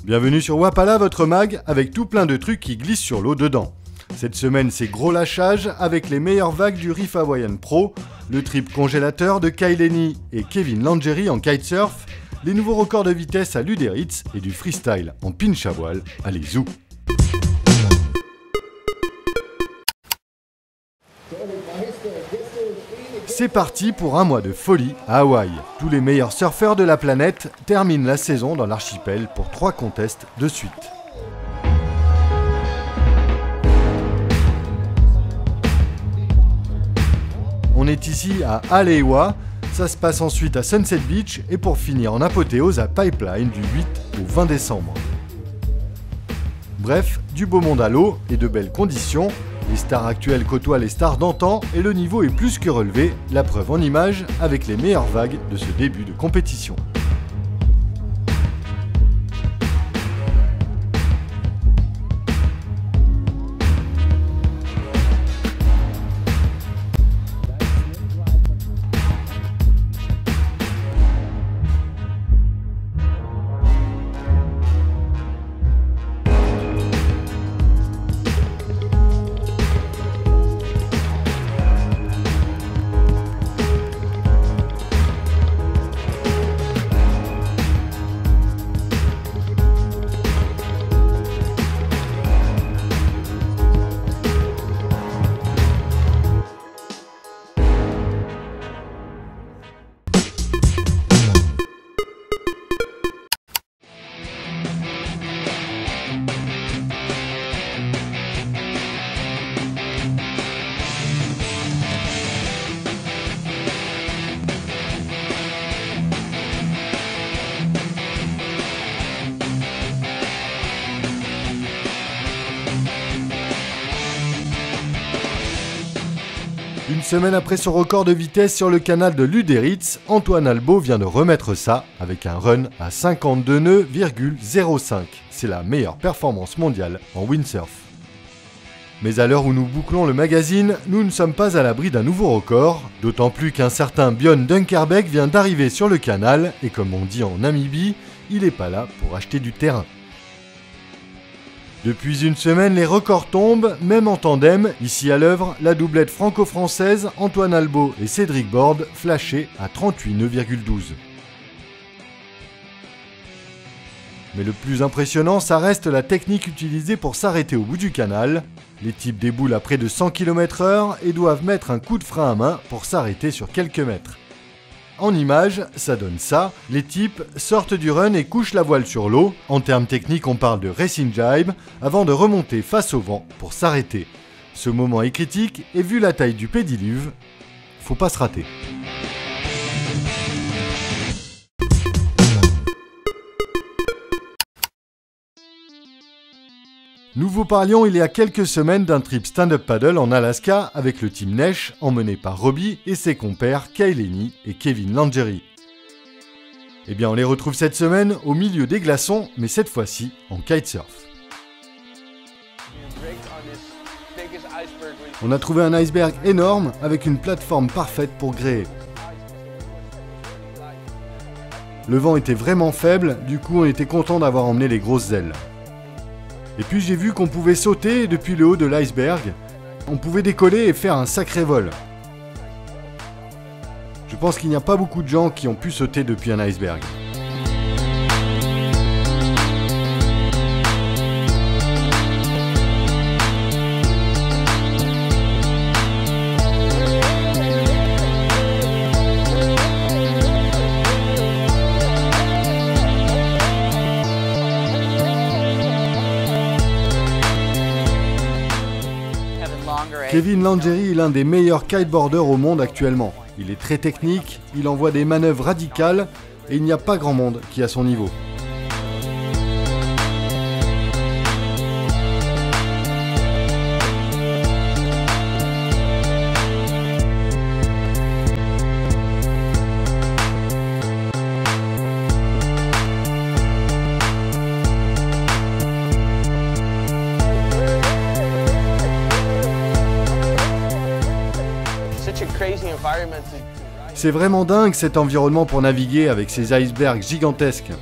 Bienvenue sur Wapala, votre mag, avec tout plein de trucs qui glissent sur l'eau dedans. Cette semaine, c'est gros lâchage avec les meilleures vagues du Reef Hawaiian Pro, le trip congélateur de Kai Lenny et Kevin Langeri en kitesurf, les nouveaux records de vitesse à l'Uderitz et du freestyle en pinch à voile. Allez, zou! C'est parti pour un mois de folie à Hawaï. Tous les meilleurs surfeurs de la planète terminent la saison dans l'archipel pour 3 contests de suite. On est ici à Alewa, ça se passe ensuite à Sunset Beach et pour finir en apothéose à Pipeline du 8 au 20 décembre. Bref, du beau monde à l'eau et de belles conditions. Les stars actuelles côtoient les stars d'antan et le niveau est plus que relevé, la preuve en images avec les meilleures vagues de ce début de compétition. Une semaine après son record de vitesse sur le canal de l'Uderitz, Antoine Albo vient de remettre ça avec un run à 52 nœuds,05. C'est la meilleure performance mondiale en windsurf. Mais à l'heure où nous bouclons le magazine, nous ne sommes pas à l'abri d'un nouveau record, d'autant plus qu'un certain Björn Dunkerbeck vient d'arriver sur le canal et comme on dit en Namibie, il n'est pas là pour acheter du terrain. Depuis une semaine, les records tombent, même en tandem. Ici à l'œuvre, la doublette franco-française Antoine Albo et Cédric Borde flashés à 38 nœuds,12. Mais le plus impressionnant, ça reste la technique utilisée pour s'arrêter au bout du canal. Les types déboulent à près de 100 km/h et doivent mettre un coup de frein à main pour s'arrêter sur quelques mètres. En image, ça donne ça, les types sortent du run et couchent la voile sur l'eau. En termes techniques, on parle de racing jibe, avant de remonter face au vent pour s'arrêter. Ce moment est critique et vu la taille du pédiluve, faut pas se rater. Nous vous parlions il y a quelques semaines d'un trip stand-up paddle en Alaska avec le team Nesh emmené par Robbie et ses compères Kai Lenny et Kevin Langeri. Eh bien on les retrouve cette semaine au milieu des glaçons, mais cette fois-ci en kitesurf. On a trouvé un iceberg énorme avec une plateforme parfaite pour gréer. Le vent était vraiment faible, du coup on était content d'avoir emmené les grosses ailes. Et puis j'ai vu qu'on pouvait sauter depuis le haut de l'iceberg. On pouvait décoller et faire un sacré vol. Je pense qu'il n'y a pas beaucoup de gens qui ont pu sauter depuis un iceberg. Kevin Langeri est l'un des meilleurs kiteboarders au monde actuellement. Il est très technique, il envoie des manœuvres radicales et il n'y a pas grand monde qui a son niveau. C'est vraiment dingue cet environnement pour naviguer avec ces icebergs gigantesques.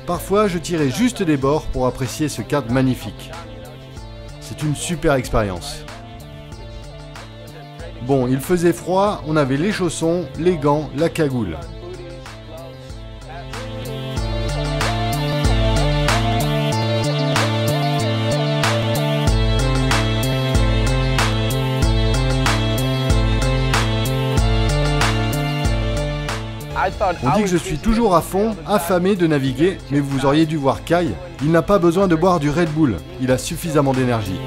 Parfois, je tirais juste des bords pour apprécier ce cadre magnifique. C'est une super expérience. Bon, il faisait froid, on avait les chaussons, les gants, la cagoule. On dit que je suis toujours à fond, affamé de naviguer, mais vous auriez dû voir Kai, il n'a pas besoin de boire du Red Bull, il a suffisamment d'énergie.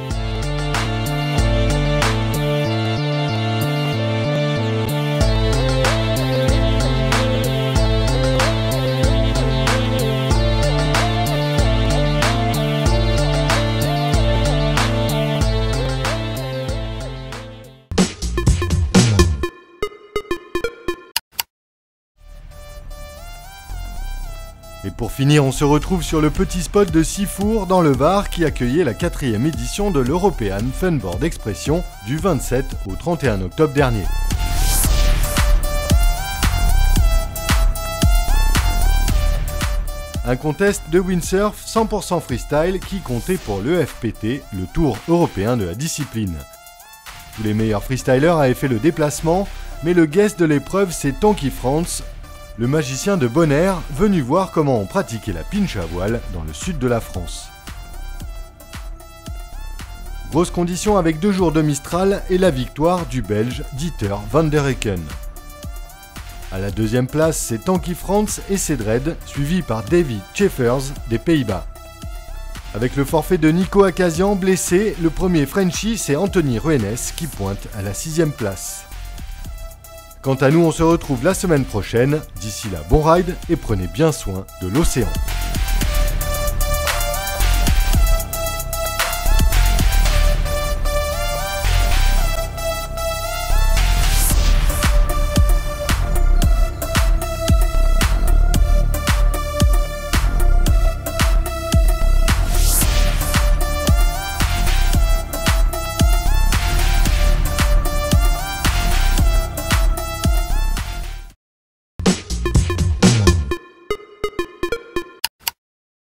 Et pour finir, on se retrouve sur le petit spot de Sifour dans le Var qui accueillait la 4e édition de l'European Funboard Expression du 27 au 31 octobre dernier. Un contest de windsurf 100% freestyle qui comptait pour l'EFPT, le Tour européen de la discipline. Tous les meilleurs freestylers avaient fait le déplacement, mais le guest de l'épreuve c'est Tonky Frans, le magicien de Bonaire, venu voir comment on pratiquait la pinche à voile dans le sud de la France. Grosse condition avec 2 jours de Mistral et la victoire du Belge Dieter van der Hecken. À la 2e place, c'est Tonky Frans et Cedred, suivi par David Schaeffers des Pays-Bas. Avec le forfait de Nico Akazian blessé, le premier Frenchie c'est Anthony Ruenes qui pointe à la 6e place. Quant à nous, on se retrouve la semaine prochaine. D'ici là, bon ride et prenez bien soin de l'océan.